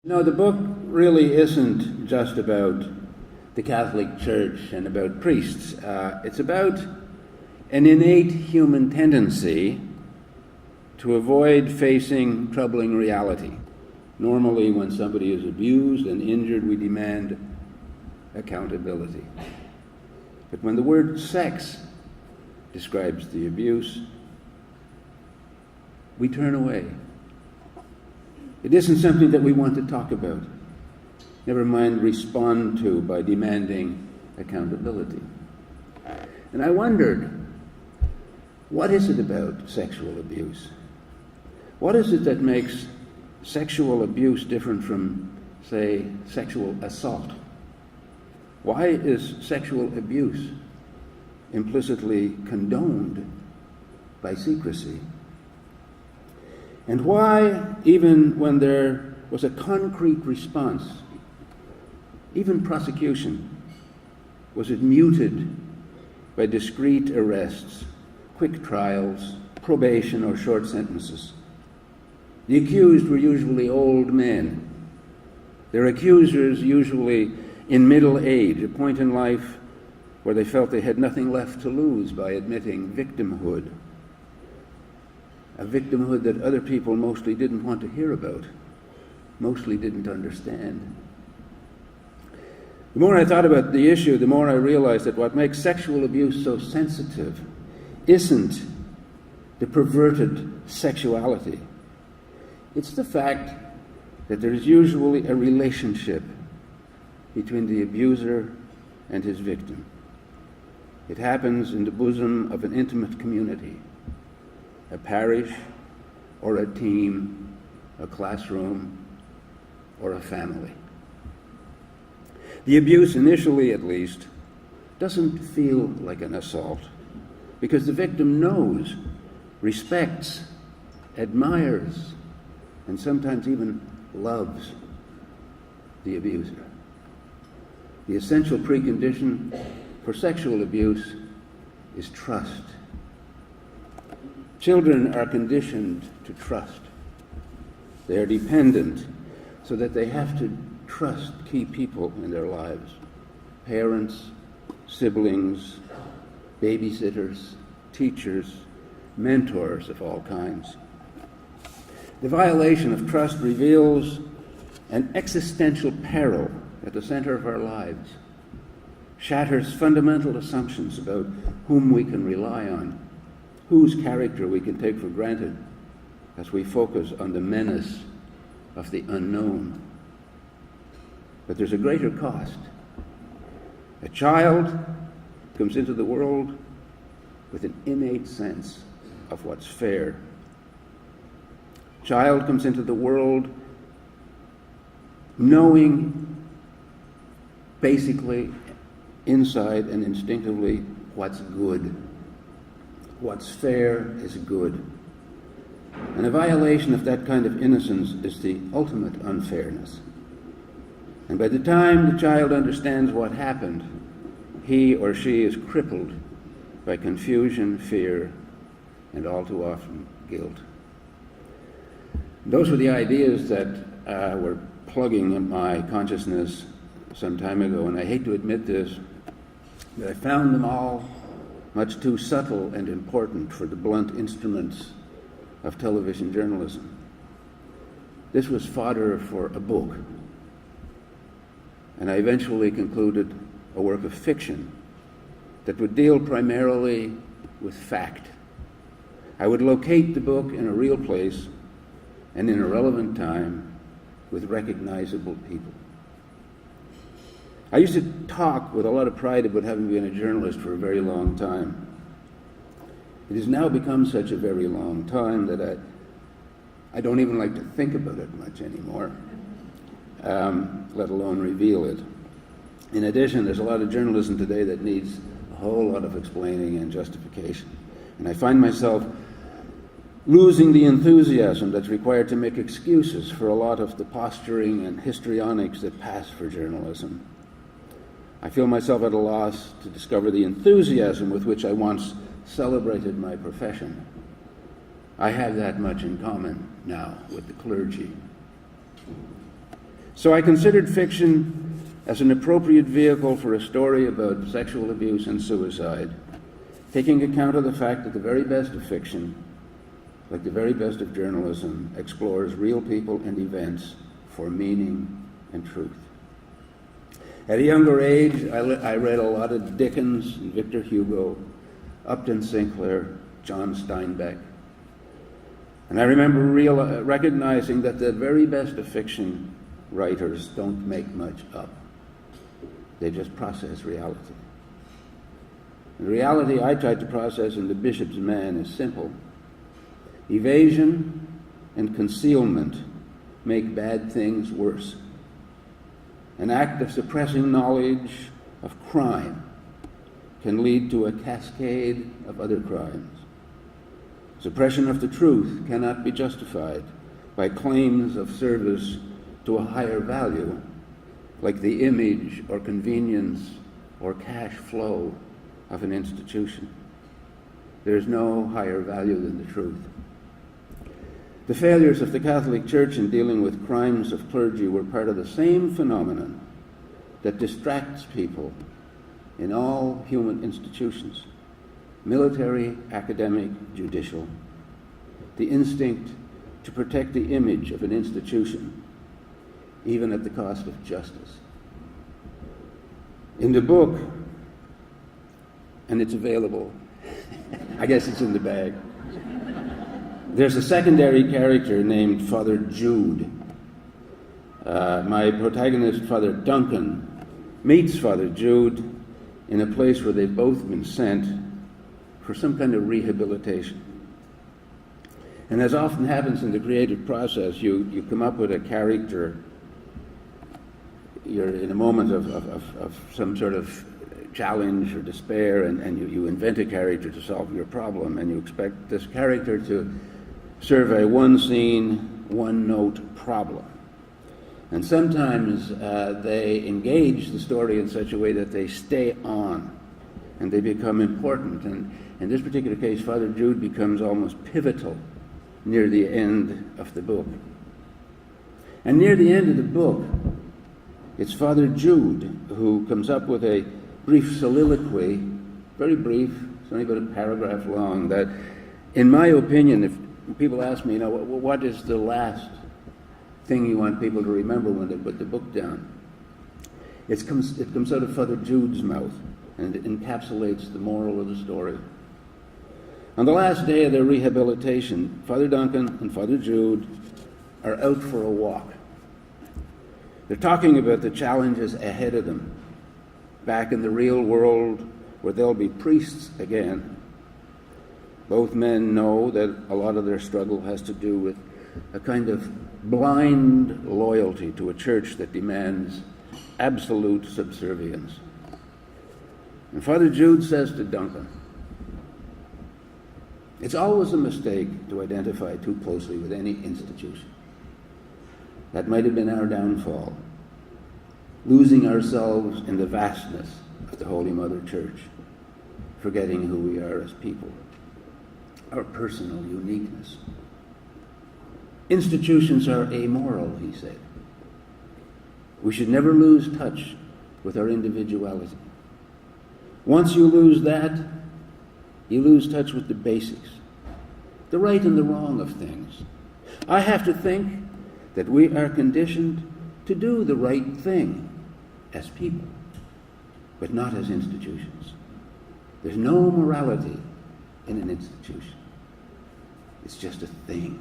No, the book really isn't just about the Catholic Church and about priests. It's about an innate human tendency to avoid facing troubling reality. Normally, when somebody is abused and injured, we demand accountability. But when the word sex describes the abuse, we turn away. It isn't something that we want to talk about, never mind respond to by demanding accountability. And I wondered, what is it about sexual abuse? What is it that makes sexual abuse different from, say, sexual assault? Why is sexual abuse implicitly condoned by secrecy? And why, even when there was a concrete response, even prosecution, was it muted by discreet arrests, quick trials, probation, or short sentences? The accused were usually old men. Their accusers usually in middle age, a point in life where they felt they had nothing left to lose by admitting victimhood. A victimhood that other people mostly didn't want to hear about, mostly didn't understand. The more I thought about the issue, the more I realized that what makes sexual abuse so sensitive isn't the perverted sexuality. It's the fact that there is usually a relationship between the abuser and his victim. It happens in the bosom of an intimate community, a parish, or a team, a classroom, or a family. The abuse, initially at least, doesn't feel like an assault because the victim knows, respects, admires, and sometimes even loves the abuser. The essential precondition for sexual abuse is trust. Children are conditioned to trust. They are dependent so that they have to trust key people in their lives. Parents, siblings, babysitters, teachers, mentors of all kinds. The violation of trust reveals an existential peril at the center of our lives, shatters fundamental assumptions about whom we can rely on, whose character we can take for granted as we focus on the menace of the unknown. But there's a greater cost. A child comes into the world with an innate sense of what's fair. A child comes into the world knowing basically inside and instinctively what's good. What's fair is good. And a violation of that kind of innocence is the ultimate unfairness. And by the time the child understands what happened, he or she is crippled by confusion, fear, and all too often guilt. Those were the ideas that were plugging in my consciousness some time ago, and I hate to admit this, but I found them all much too subtle and important for the blunt instruments of television journalism. This was fodder for a book, and I eventually concluded a work of fiction that would deal primarily with fact. I would locate the book in a real place and in a relevant time with recognizable people. I used to talk with a lot of pride about having been a journalist for a very long time. It has now become such a very long time that I don't even like to think about it much anymore, let alone reveal it. In addition, there's a lot of journalism today that needs a whole lot of explaining and justification. And I find myself losing the enthusiasm that's required to make excuses for a lot of the posturing and histrionics that pass for journalism. I feel myself at a loss to discover the enthusiasm with which I once celebrated my profession. I have that much in common now with the clergy. So I considered fiction as an appropriate vehicle for a story about sexual abuse and suicide, taking account of the fact that the very best of fiction, like the very best of journalism, explores real people and events for meaning and truth. At a younger age, I read a lot of Dickens and Victor Hugo, Upton Sinclair, John Steinbeck. And I remember recognizing that the very best of fiction writers don't make much up. They just process reality. And the reality I tried to process in The Bishop's Man is simple. Evasion and concealment make bad things worse. An act of suppressing knowledge of crime can lead to a cascade of other crimes. Suppression of the truth cannot be justified by claims of service to a higher value, like the image or convenience or cash flow of an institution. There is no higher value than the truth. The failures of the Catholic Church in dealing with crimes of clergy were part of the same phenomenon that distracts people in all human institutions, military, academic, judicial. The instinct to protect the image of an institution, even at the cost of justice. In the book, and it's available, I guess it's in the bag, there's a secondary character named Father Jude. My protagonist, Father Duncan, meets Father Jude in a place where they've both been sent for some kind of rehabilitation. And as often happens in the creative process, you come up with a character. You're in a moment of some sort of challenge or despair, and you invent a character to solve your problem, and you expect this character to serve a one-scene, one-note problem. And sometimes they engage the story in such a way that they stay on, and they become important. And in this particular case, Father Jude becomes almost pivotal near the end of the book. And near the end of the book, it's Father Jude who comes up with a brief soliloquy, very brief, it's only about a paragraph long, that, in my opinion, if people ask me, what is the last thing you want people to remember when they put the book down? It comes out of Father Jude's mouth, and it encapsulates the moral of the story. On the last day of their rehabilitation, Father Duncan and Father Jude are out for a walk. They're talking about the challenges ahead of them, back in the real world where they'll be priests again. Both men know that a lot of their struggle has to do with a kind of blind loyalty to a church that demands absolute subservience. And Father Jude says to Duncan, it's always a mistake to identify too closely with any institution. That might have been our downfall, losing ourselves in the vastness of the Holy Mother Church, forgetting who we are as people, our personal uniqueness. Institutions are amoral, he said. We should never lose touch with our individuality. Once you lose that, you lose touch with the basics, the right and the wrong of things. I have to think that we are conditioned to do the right thing as people, but not as institutions. There's no morality in an institution. It's just a thing.